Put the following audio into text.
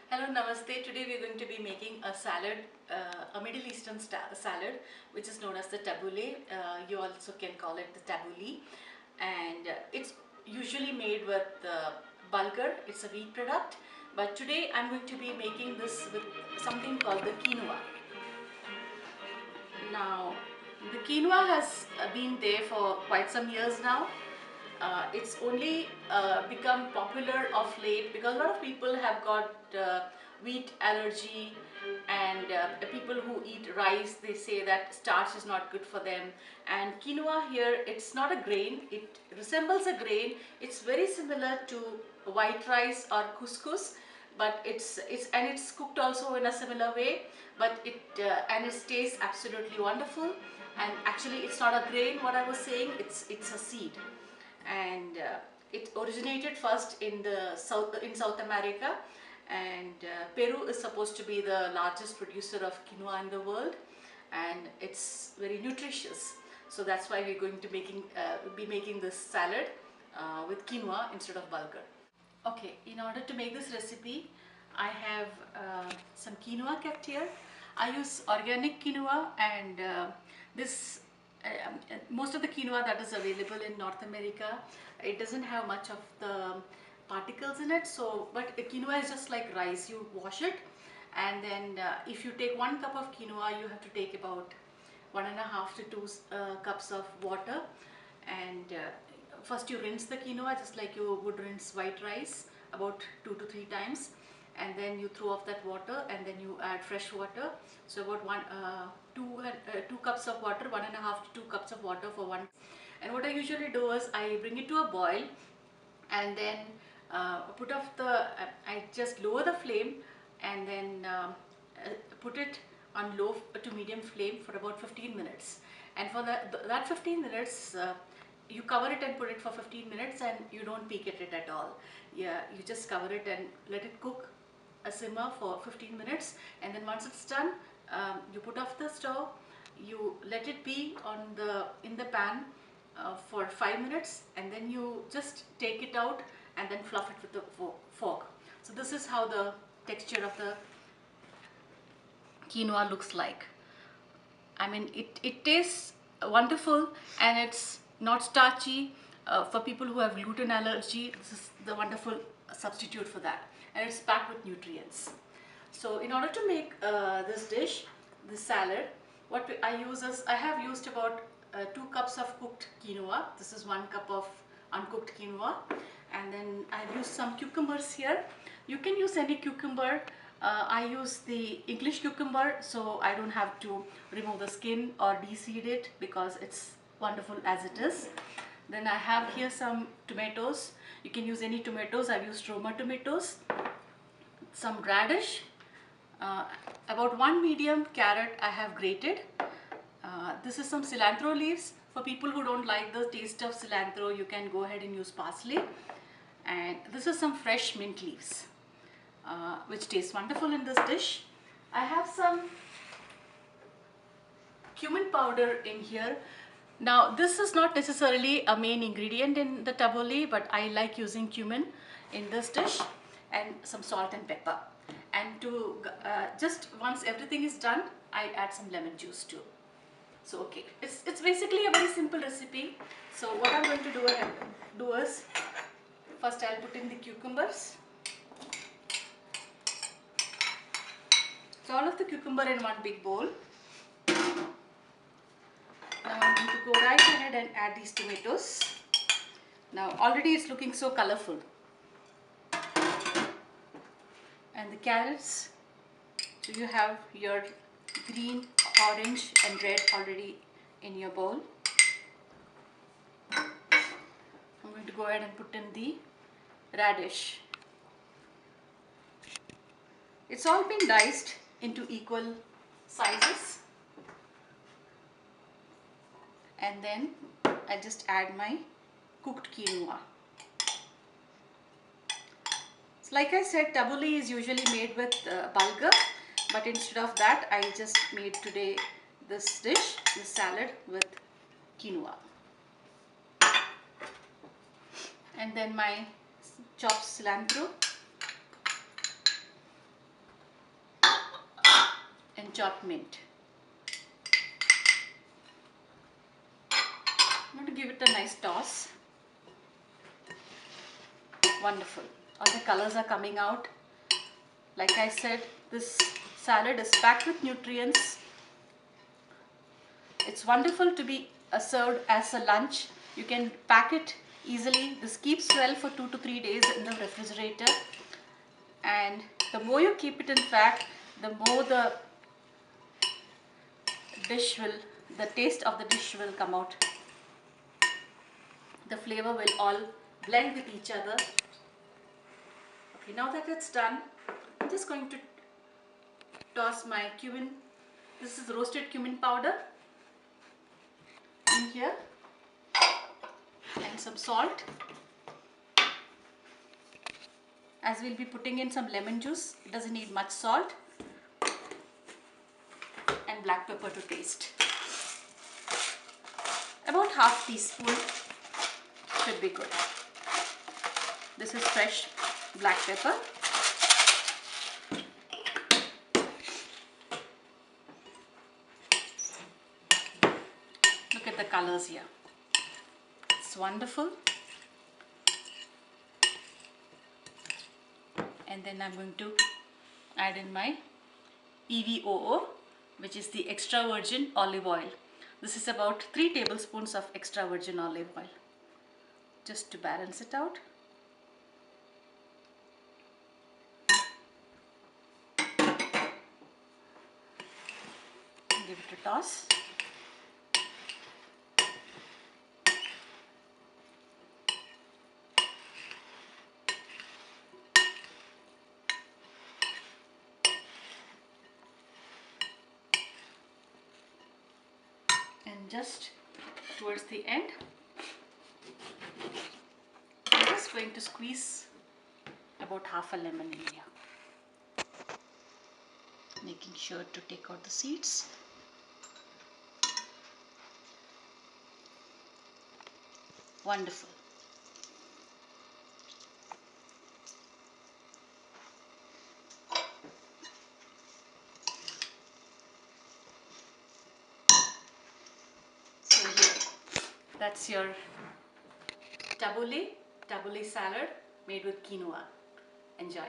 Hello, namaste. Today we're going to be making a salad, a Middle Eastern salad, which is known as the tabbouleh. You also can call it the tabbouleh, and it's usually made with bulgur. It's a wheat product, but today I'm going to be making this with something called the quinoa. Now, the quinoa has been there for quite some years now. It's only become popular of late because a lot of people have got wheat allergy, and the people who eat rice, they say that starch is not good for them. And quinoa here, it's not a grain, it resembles a grain. It's very similar to white rice or couscous, but it's cooked also in a similar way, but it tastes absolutely wonderful. And actually it's not a grain, what I was saying, it's a seed. And it originated first in South America, and Peru is supposed to be the largest producer of quinoa in the world, and it's very nutritious. So that's why we're going to be making this salad with quinoa instead of bulgur. Okay, in order to make this recipe, I have some quinoa kept here. I use organic quinoa, and this most of the quinoa that is available in North America, it doesn't have much of the particles in it. So, but quinoa is just like rice. You wash it, and then if you take 1 cup of quinoa, you have to take about 1.5 to 2 cups of water, and first you rinse the quinoa just like you would rinse white rice about 2 to 3 times, and then you throw off that water, and then you add fresh water. So about 2 cups of water, 1.5 to 2 cups of water for one. And what I usually do is I bring it to a boil, and then put off I just lower the flame, and then put it on low to medium flame for about 15 minutes. And for that 15 minutes, you cover it and put it for 15 minutes, and you don't peek at it at all. Yeah, you just cover it and let it cook a simmer for 15 minutes, and then once it's done, you put off the stove, you let it be in the pan for 5 minutes, and then you just take it out and then fluff it with the fork. So this is how the texture of the quinoa looks like. I mean, it tastes wonderful, and it's not starchy. For people who have gluten allergy, this is the wonderful substitute for that, and it's packed with nutrients. So in order to make this dish, this salad, what I use is, I have used about 2 cups of cooked quinoa. This is 1 cup of uncooked quinoa, and then I've used some cucumbers here. You can use any cucumber. I use the English cucumber, so I don't have to remove the skin or de-seed it, because it's wonderful as it is. Then I have here some tomatoes. You can use any tomatoes. I've used Roma tomatoes. Some radish. About 1 medium carrot I have grated. This is some cilantro leaves. For people who don't like the taste of cilantro, you can go ahead and use parsley. And this is some fresh mint leaves, which tastes wonderful in this dish. I have some cumin powder in here. Now, this is not necessarily a main ingredient in the tabbouleh, but I like using cumin in this dish, and some salt and pepper. And to just once everything is done, I add some lemon juice too. So okay, it's basically a very simple recipe. So what I'm going to do is, first I'll put in the cucumbers. So all of the cucumber in one big bowl. Now I'm going to go right ahead and add these tomatoes. Now already it's looking so colorful. And the carrots. So you have your green, orange and red already in your bowl. I'm going to go ahead and put in the radish. It's all been diced into equal sizes. And then I just add my cooked quinoa. So like I said, tabbouleh is usually made with bulgur, but instead of that, I just made today this dish, this salad with quinoa. And then my chopped cilantro. and chopped mint. I'm going to give it a nice toss. Wonderful. All the colors are coming out. Like I said, this salad is packed with nutrients. It's wonderful to be served as a lunch. You can pack it easily. This keeps well for 2 to 3 days in the refrigerator. And the more you keep it in fact, the more the taste of the dish will come out. The flavor will all blend with each other. Okay, now that it's done, I'm just going to toss my cumin. This is roasted cumin powder in here, and some salt. As we'll be putting in some lemon juice, it doesn't need much salt, and black pepper to taste. About half teaspoon should be good. This is fresh black pepper. Look at the colors here. It's wonderful. And then I'm going to add in my EVOO, which is the extra virgin olive oil. This is about 3 tablespoons of extra virgin olive oil, just to balance it out. Give it a toss. And just towards the end, I'm just going to squeeze about half a lemon in here, making sure to take out the seeds. Wonderful. So here, that's your tabbouleh salad made with quinoa. Enjoy.